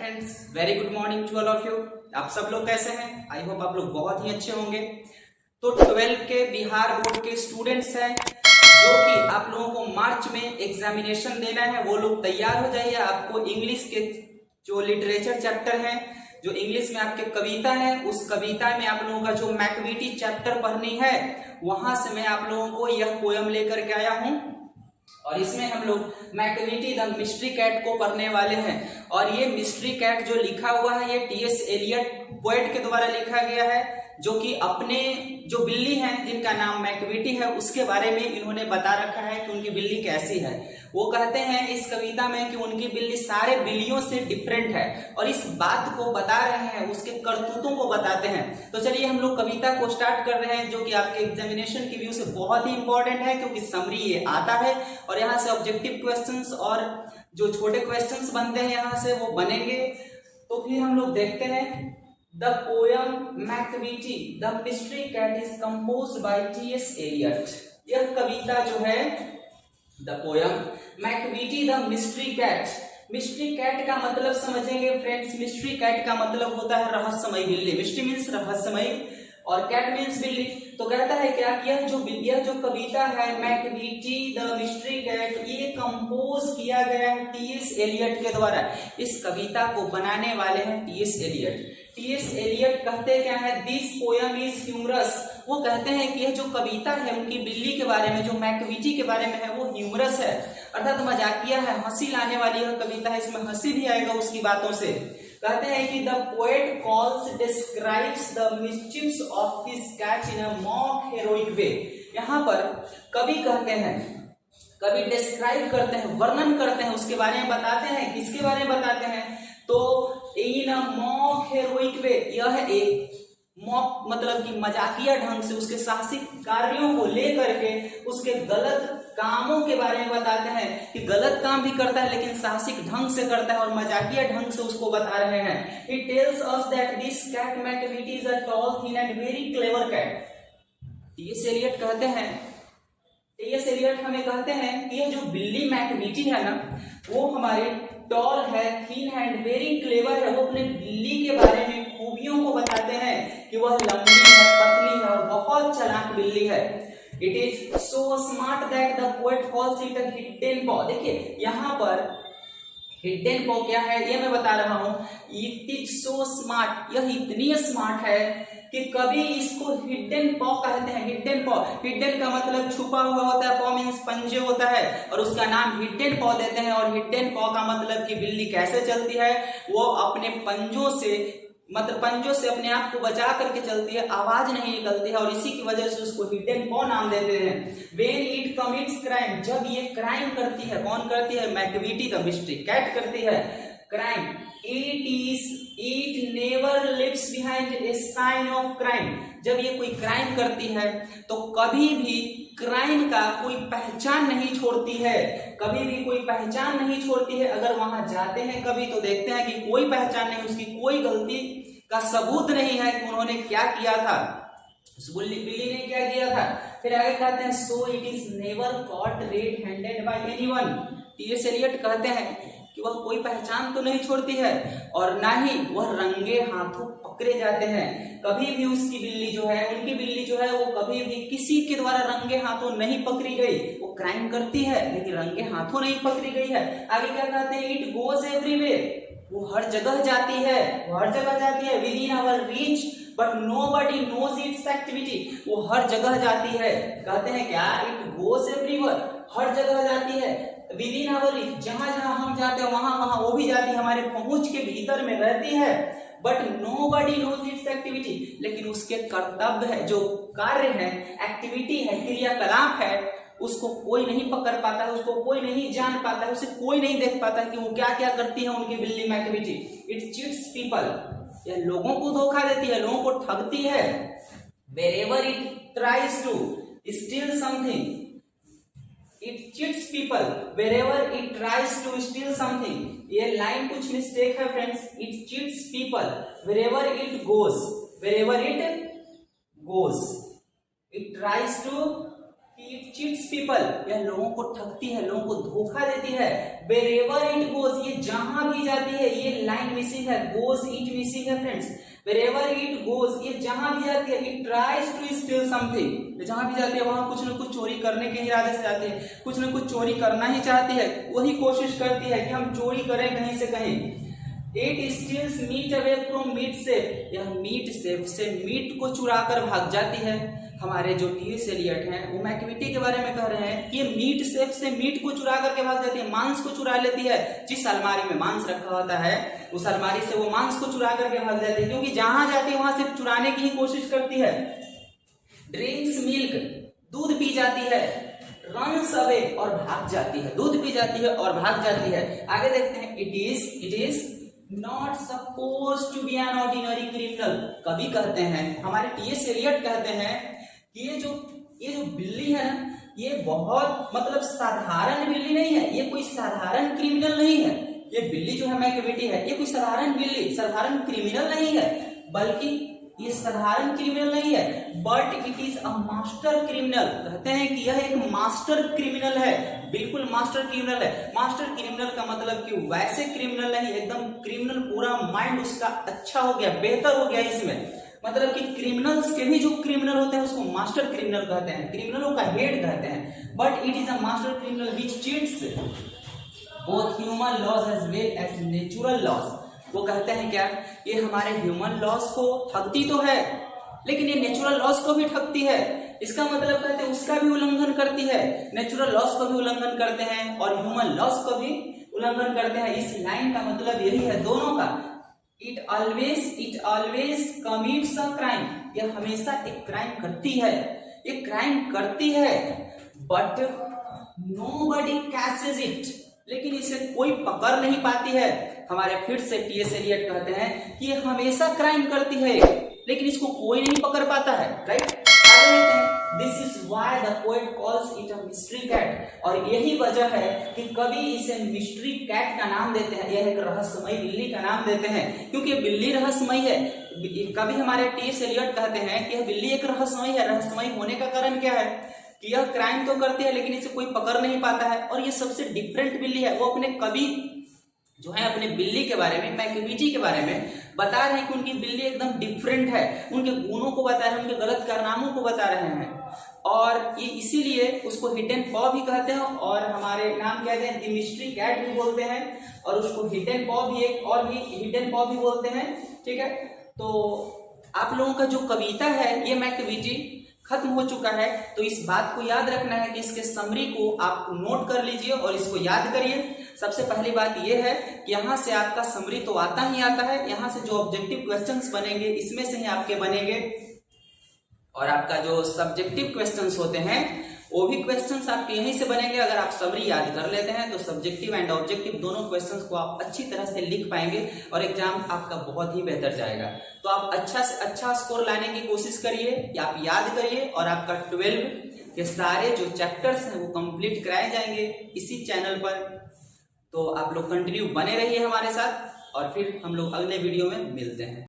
Friends, very good morning to all of you. आप सब लोग कैसे हैं? आई होप आप लोग बहुत ही अच्छे होंगे। तो 12 के बिहार बोर्ड के स्टूडेंट्स हैं जो कि आप लोगों को मार्च में एग्जामिनेशन देना है, वो लोग तैयार हो जाइए। आपको इंग्लिश के जो लिटरेचर चैप्टर है, जो इंग्लिश में आपके कविता है, उस कविता में आप लोगों का जो मैकविटी चैप्टर पढ़नी है, वहां से मैं आप लोगों को यह पोयम लेकर के आया हूं और इसमें हम लोग मैकविटी द मिस्ट्री कैट को पढ़ने वाले हैं। और ये मिस्ट्री कैट जो लिखा हुआ है, ये टी.एस. एलियट पोएट के द्वारा लिखा गया है, जो कि अपने जो बिल्ली हैं जिनका नाम मैकविटी है, उसके बारे में इन्होंने बता रखा है कि उनकी बिल्ली कैसी है। वो कहते हैं इस कविता में कि उनकी बिल्ली सारे बिल्लियों से डिफरेंट है और इस बात को बता रहे हैं, उसके करतूतों को बताते हैं। तो चलिए हम लोग कविता को स्टार्ट कर रहे हैं, जो कि आपके एग्जामिनेशन की व्यू से बहुत ही इंपॉर्टेंट है, क्योंकि समरी ये आता है और यहाँ से ऑब्जेक्टिव क्वेश्चंस और जो छोटे क्वेश्चंस बनते हैं यहाँ से वो बनेंगे। तो फिर हम लोग देखते हैं। The poem Macavity the mystery cat is composed by TS. Eliot. यह कविता जो है the poem Macavity the mystery cat. Mystery cat का मतलब समझेंगे फ्रेंड्स। मिस्ट्री कैट का मतलब होता है रहस्यमयी बिल्ली। मिस्ट्री मीन्स रहस्यमयी और कैट मीन्स बिल्ली। तो कहता है क्या, यह जो कविता है मैकविटी द मिस्ट्री कैट, ये कंपोज किया गया है टी.एस. एलियट के द्वारा। इस कविता को बनाने वाले हैं टी.एस. एलियट। टी.एस. एलियट कहते क्या है, दिस पोयम इज ह्यूमरस। वो कहते हैं कि यह जो कविता है उनकी बिल्ली के बारे में, जो मैकविटी के बारे में है, वो ह्यूमरस है, अर्थात मजाकिया है, हंसी लाने वाली यह कविता है। इसमें हंसी भी आएगा उसकी बातों से। कहते हैं कि the poet calls describes the mischiefs of his cat in a mock heroic way. यहाँ पर कवि कहते हैं, कवि डिस्क्राइब करते हैं, वर्णन करते हैं, उसके बारे में बताते हैं। किसके बारे में बताते हैं? तो इन अ मॉक हेरोइक वे, यह एक मॉक मतलब कि मजाकिया ढंग से उसके साहसिक कार्यों को लेकर के उसके गलत कामों के बारे में बताते हैं कि गलत काम भी करता है लेकिन साहसिक ढंग से करता है और मजाकिया ढंग से उसको बता रहे हैं। He tells us that this cat Macavity is a tall, thin and very clever cat। TS. Eliot कहते हैं, टी.एस. एलियट हमें कहते हैं कि यह जो बिल्ली मैकविटी है ना, वो हमारी टॉल है, थिन एंड वेरी क्लेवर है। वो अपने बिल्ली के बारे में खूबियों को बताते हैं कि वह लंबी है, पतली है और बहुत चालाक बिल्ली है। It is so smart that the poet calls it a hidden paw। देखिए यहाँ पर hidden paw क्या है ये मैं बता रहा हूँ। It is so smart, यह इतनी स्मार्ट है कि कभी इसको हिडन पॉ कहते हैं। हिडन पॉ, हिडन का मतलब छुपा हुआ होता है, पॉ मीन्स पंजे होता है, और उसका नाम हिडन पॉ देते हैं। और हिडन पॉ का मतलब कि बिल्ली कैसे चलती है, वो अपने पंजों से, मतलब पंजों से अपने आप को बचा करके चलती है, आवाज नहीं निकलती है, और इसी की वजह से उसको हिडन पॉ नाम देते हैं। When it commits crime, जब ये क्राइम करती है, कौन करती है? मैकविटी द मिस्ट्री कैट करती है crime. It never leaves behind a sign of crime। जब ये कोई क्राइम करती है तो कभी भी क्राइम का कोई पहचान नहीं छोड़ती है, कभी भी कोई पहचान नहीं छोड़ती है। अगर वहां जाते हैं कभी तो देखते हैं कि कोई पहचान नहीं, उसकी कोई गलती का सबूत नहीं है कि उन्होंने क्या किया था, उस बिल्ली ने क्या किया था। फिर आगे कहते हैं so it is never caught red handed by anyone. TS. Eliot कहते हैं कि वह कोई पहचान तो नहीं छोड़ती है और ना ही वह रंगे हाथों पकड़े जाते हैं। कभी भी उसकी बिल्ली जो है, उनकी बिल्ली जो है, वो कभी भी किसी के द्वारा रंगे हाथों नहीं पकड़ी गई। वो क्राइम करती है लेकिन रंगे हाथों नहीं पकड़ी गई है। आगे क्या कहते हैं? इट गोज एवरीवेयर, वो हर जगह जाती है, वो हर जगह जाती है। Within our reach but nobody knows its activity, वो हर जगह जाती है। कहते हैं क्या? इट गोज एवरीवेयर, हर जगह जाती है। विद इन आवर रीच, जहां जहां हम जाते हैं वहां वहां वो भी जाती है, हमारे पहुंच के भीतर में रहती है। But nobody knows its activity, लेकिन उसके कर्तव्य है, जो कार्य है, एक्टिविटी है, क्रियाकलाप है, उसको कोई नहीं पकड़ पाता है, उसको कोई नहीं जान पाता है, उसे कोई नहीं देख पाता है कि वो क्या क्या करती है उनकी बिल्ली मैकविटी। इट चीट्स पीपल, यह लोगों को धोखा देती है, लोगों को ठगती है। Wherever it tries to steal something, It cheats people wherever it tries to steal something। ये लाइन कुछ मिस्टेक है friends. It cheats people wherever it goes, wherever it goes। It tries to It cheats people, यह लोगों को ठगती है, लोगों को धोखा देती है। Wherever it goes, ये जहां भी जाती है, ये लाइन मिसिंग है, goes it मिसिंग है फ्रेंड्स। Wherever it goes, ये जहां भी जाती है, it tries to steal something, ये जहां भी जाती है वहां कुछ न कुछ चोरी करने के इरादे से जाती है, कुछ न कुछ चोरी करना ही चाहती है, वही कोशिश करती है कि हम चोरी करें कहीं से कहीं। It steals meat away from meat safe, यह मीट सेफ से मीट को चुरा कर भाग जाती है। हमारे जो टी.एस. एलियट हैं वो मैकविटी के बारे में कह रहे हैं कि ये मीट सेफ से मीट को चुरा करके भाग जाती है, मांस को चुरा लेती है। जिस अलमारी में मांस रखा होता है उस अलमारी से वो मांस को चुरा करके भाग जाती है, क्योंकि जहां जाती है वहां सिर्फ चुराने की ही कोशिश करती है। ड्रिंक्स मिल्क, दूध पी जाती है। रन्स अवे, और भाग जाती है, दूध पी जाती है और भाग जाती है। आगे देखते हैं, it is not suppose to be an ordinary criminal. कभी कहते हैं हमारे टी.एस. एलियट कहते हैं कि ये जो बिल्ली है ना, ये बहुत मतलब साधारण बिल्ली नहीं है, ये कोई साधारण क्रिमिनल नहीं है। ये बिल्ली जो है मैकविटी है, ये कोई साधारण बिल्ली, साधारण क्रिमिनल नहीं है, बल्कि ये साधारण क्रिमिनल नहीं है, but it is a master criminal. कहते हैं कि यह एक मास्टर क्रिमिनल है, बिल्कुल मास्टर क्रिमिनल है। मास्टर क्रिमिनल का मतलब कि वैसे क्रिमिनल नहीं, एकदम क्रिमिनल, पूरा माइंड उसका अच्छा हो गया, बेहतर हो गया इसमें। मतलब कि क्रिमिनल्स के भी जो क्रिमिनल होते हैं उसको मास्टर क्रिमिनल कहते हैं, क्रिमिनलों का हेड कहते हैं। But it is a master criminal which cheats both human laws as well as natural laws. वो कहते हैं क्या, ये हमारे ह्यूमन लॉज को ठगती तो है, लेकिन ये नेचुरल लॉज को भी ठगती है। इसका मतलब कहते हैं उसका भी उल्लंघन करती है, नेचुरल लॉज को भी उल्लंघन करते हैं और ह्यूमन लॉज को भी उल्लंघन करते हैं। इस लाइन का मतलब यही है दोनों का। It always commits a crime, यह हमेशा एक क्राइम करती है, ये क्राइम करती है, but nobody catches it, लेकिन इसे कोई पकड़ नहीं पाती है। हमारे फिर से टी.एस. एलियट कहते हैं कि ये हमेशा क्राइम करती है, लेकिन इसको कोई नहीं पकड़ पाता है, राइट। आगे देखते हैं, this is why the poet calls it a mystery cat, और यही वजह है कि कभी इसे मिस्ट्री कैट का नाम देते हैं, यह एक रहस्यमयी बिल्ली का नाम देते हैं, क्योंकि बिल्ली रहस्यमयी है। कभी हमारे टी.एस. एलियट कहते हैं कि यह बिल्ली एक रहस्यमयी है। रहस्यमयी होने का कारण क्या है कि यह क्राइम तो करती है लेकिन इसे कोई पकड़ नहीं पाता है, और ये सबसे डिफरेंट बिल्ली है। वो अपने कवि जो है अपने बिल्ली के बारे में, मैकविटी के बारे में बता रहे हैं कि उनकी बिल्ली एकदम डिफरेंट है, उनके गुणों को बता रहे हैं, उनके गलत कारनामों को बता रहे हैं, और ये इसीलिए उसको हिडन पॉ भी कहते हैं, और हमारे नाम कहते हैं द मिस्ट्री कैट भी बोलते हैं, और उसको हिडन पॉ भी एक और भी हिडन पॉ भी बोलते हैं, ठीक है। तो आप लोगों का जो कविता है ये मैकविटी खत्म हो चुका है, तो इस बात को याद रखना है कि इसके समरी को आप नोट कर लीजिए और इसको याद करिए। सबसे पहली बात यह है कि यहाँ से आपका समरी तो आता ही आता है, यहाँ से जो ऑब्जेक्टिव क्वेश्चंस बनेंगे इसमें से ही आपके बनेंगे, और आपका जो सब्जेक्टिव क्वेश्चंस होते हैं वो भी क्वेश्चंस आपके यहीं से बनेंगे। अगर आप समरी याद कर लेते हैं तो सब्जेक्टिव एंड ऑब्जेक्टिव दोनों क्वेश्चंस को आप अच्छी तरह से लिख पाएंगे और एग्जाम आपका बहुत ही बेहतर जाएगा। तो आप अच्छा से अच्छा स्कोर लाने की कोशिश करिए, या आप याद करिए, और आपका 12 के सारे जो चैप्टर्स हैं वो कंप्लीट कराए जाएंगे इसी चैनल पर। तो आप लोग कंटिन्यू बने रहिए हमारे साथ, और फिर हम लोग अगले वीडियो में मिलते हैं।